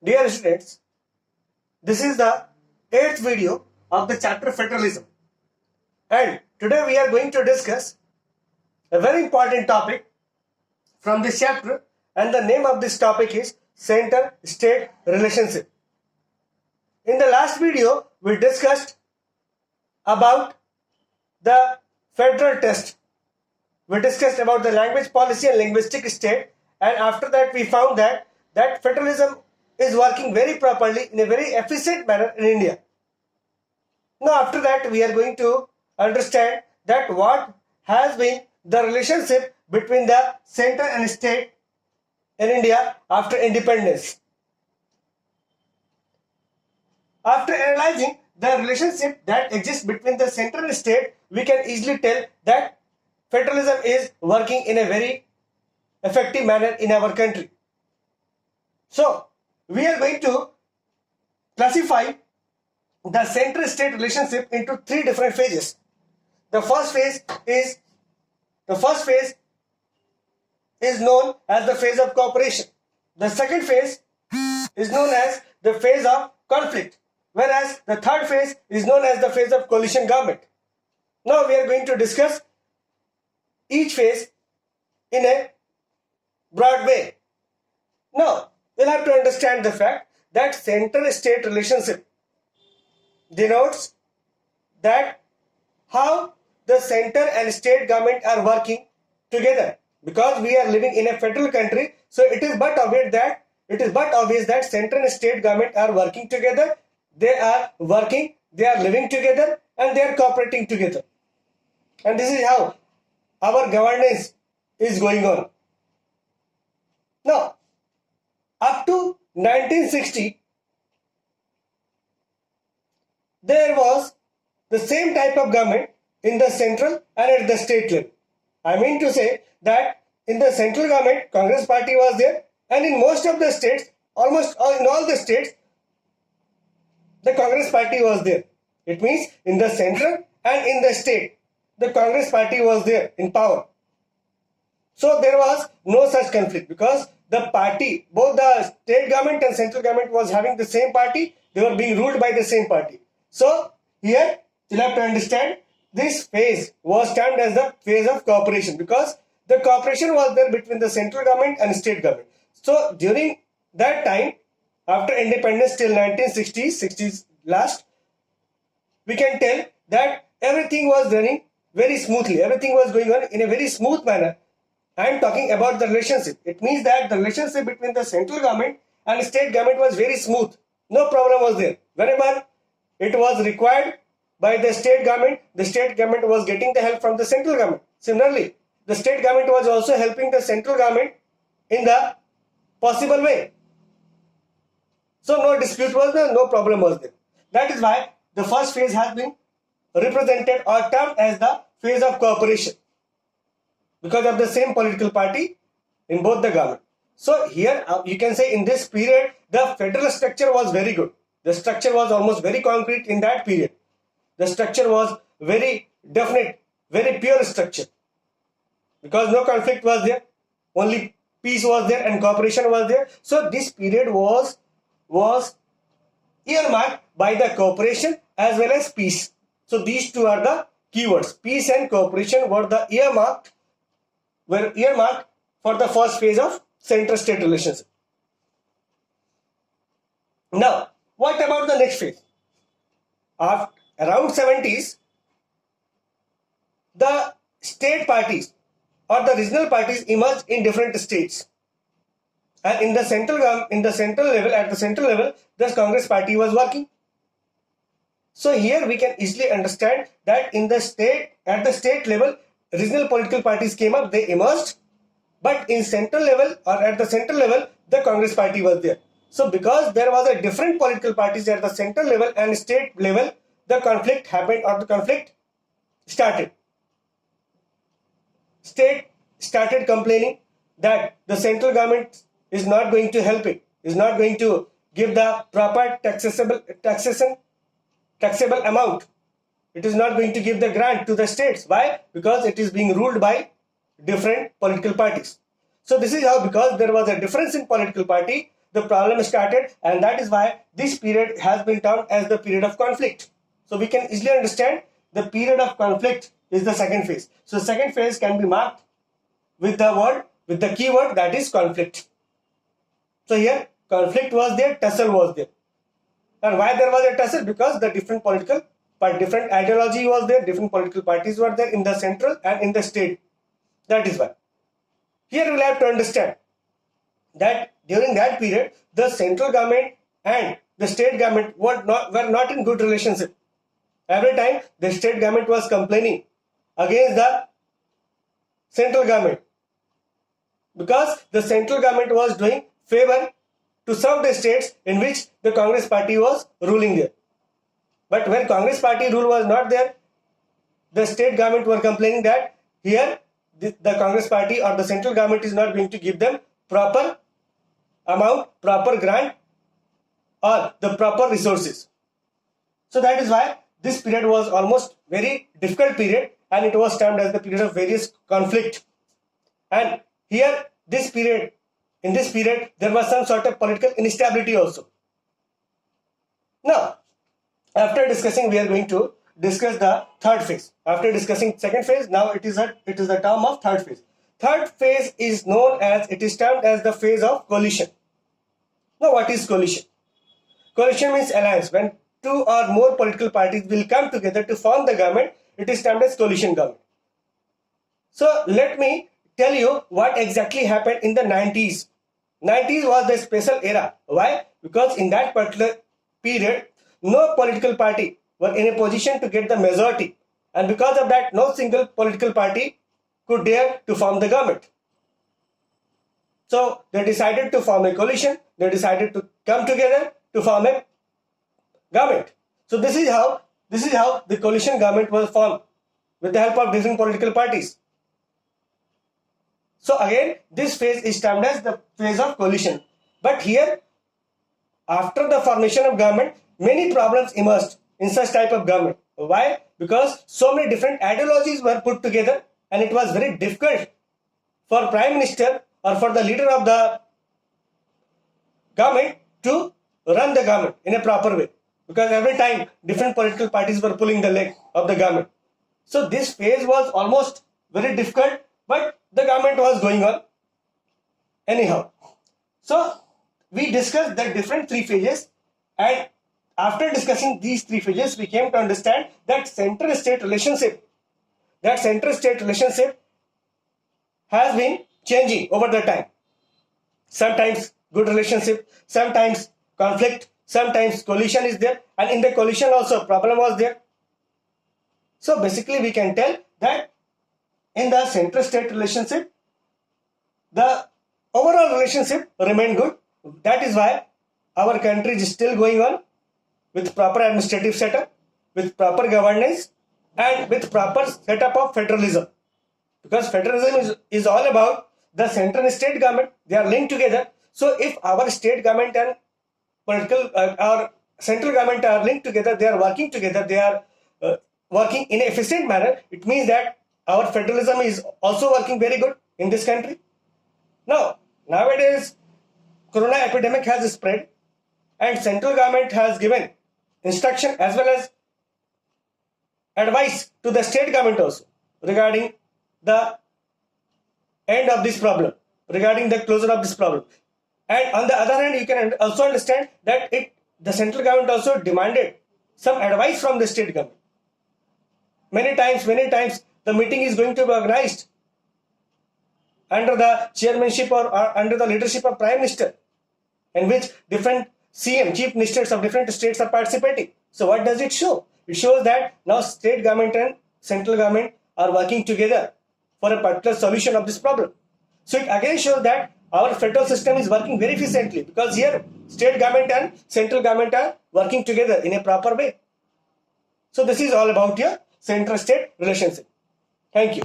Dear students, this is the 8th video of the chapter Federalism, and today we are going to discuss a very important topic from this chapter, and the name of this topic is Center-State Relationship. In the last video, we discussed about the federal test. We discussed about the language policy and linguistic state, and after that we found that federalism is working very properly in a very efficient manner in India. Now after that we are going to understand that what has been the relationship between the center and state in India after independence. After analyzing the relationship that exists between the center and state, we can easily tell that federalism is working in a very effective manner in our country. So, we are going to classify the center-state relationship into three different phases. The first phase is known as the phase of cooperation. The second phase is known as the phase of conflict, whereas the third phase is known as the phase of coalition government. Now we are going to discuss each phase in a broad way. Now, we'll have to understand the fact that center-state relationship denotes that how the center and state government are working together. Because we are living in a federal country, so it is but obvious that center and state government are working together. They are working, they are living together, and they are cooperating together. And this is how our governance is going on. Now, up to 1960, there was the same type of government in the central and at the state level. I mean to say that in the central government, Congress party was there, and in most of the states, almost in all the states, the Congress party was there. It means in the central and in the state, the Congress party was there in power. So there was no such conflict because the party, both the state government and central government was having the same party. They were being ruled by the same party. So here you'll have to understand this phase was termed as the phase of cooperation because the cooperation was there between the central government and state government. So during that time, after independence till 1960s last, we can tell that everything was running very smoothly. Everything was going on in a very smooth manner. I am talking about the relationship. It means that the relationship between the central government and state government was very smooth. No problem was there. Whenever it was required by the state government was getting the help from the central government. Similarly, the state government was also helping the central government in the possible way. So no dispute was there, no problem was there. That is why the first phase has been represented or termed as the phase of cooperation because of the same political party in both the government. So here you can say in this period the federal structure was very good. The structure was almost very concrete in that period. The structure was very definite, very pure structure because no conflict was there, only peace was there and cooperation was there. So this period was earmarked by the cooperation as well as peace. So these two are the keywords. Peace and cooperation were earmarked for the first phase of center-state relationship. Now, what about the next phase? After around 70s, the state parties or the regional parties emerged in different states. And at the central level, the Congress party was working. So here we can easily understand that at the state level, regional political parties came up, they emerged, but in central level or at the central level, the Congress party was there. So because there was a different political parties at the central level and state level, the conflict happened or the conflict started. State started complaining that the central government is not going to help it, is not going to give the proper taxable amount. It is not going to give the grant to the states. Why? Because it is being ruled by different political parties. So this is how, because there was a difference in political party, the problem started, and that is why this period has been termed as the period of conflict. So we can easily understand the period of conflict is the second phase. So second phase can be marked with the keyword that is conflict. So here conflict was there, tussle was there. And why there was a tussle? Because the different ideology was there, different political parties were there in the central and in the state. That is why. Here we'll have to understand that during that period, the central government and the state government were not in good relationship. Every time the state government was complaining against the central government, because the central government was doing favor to some of the states in which the Congress party was ruling there. But when Congress party rule was not there, the state government were complaining that here the Congress party or the central government is not going to give them proper amount, proper grant or the proper resources. So that is why this period was almost very difficult period, and it was termed as the period of various conflict. And here in this period there was some sort of political instability also. Now, after discussing, we are going to discuss the third phase. After discussing second phase, now it is the term of third phase. Third phase is termed as the phase of coalition. Now, what is coalition? Coalition means alliance. When two or more political parties will come together to form the government, it is termed as coalition government. So let me tell you what exactly happened in the 90s. 90s was the special era. Why? Because in that particular period, no political party were in a position to get the majority, and because of that, no single political party could dare to form the government. So they decided to form a coalition. They decided to come together to form a government. So this is how the coalition government was formed, with the help of different political parties. So again, this phase is termed as the phase of coalition. But here, after the formation of government, many problems emerged in such type of government. Why? Because so many different ideologies were put together, and it was very difficult for Prime Minister or for the leader of the government to run the government in a proper way, because every time different political parties were pulling the leg of the government. So this phase was almost very difficult, but the government was going on anyhow. So we discussed the different three phases, and after discussing these three phases, we came to understand that center-state relationship has been changing over the time. Sometimes good relationship, sometimes conflict, sometimes coalition is there, and in the coalition also problem was there. So basically we can tell that in the center-state relationship, the overall relationship remained good. That is why our country is still going on with proper administrative setup, with proper governance, and with proper setup of federalism. Because federalism is all about the central and state government. They are linked together. So if our state government and our central government are linked together, they are working together, they are working in an efficient manner, it means that our federalism is also working very good in this country. Now, nowadays, corona epidemic has spread, and central government has given instruction as well as advice to the state government also regarding the end of this problem, regarding the closure of this problem. And on the other hand, you can also understand that the central government also demanded some advice from the state government. Many times, the meeting is going to be organized under the chairmanship or under the leadership of Prime Minister, in which different CM, chief ministers of different states are participating. So what does it show? It shows that now state government and central government are working together for a particular solution of this problem. So it again shows that our federal system is working very efficiently, because here state government and central government are working together in a proper way. So this is all about your central-state relationship. Thank you.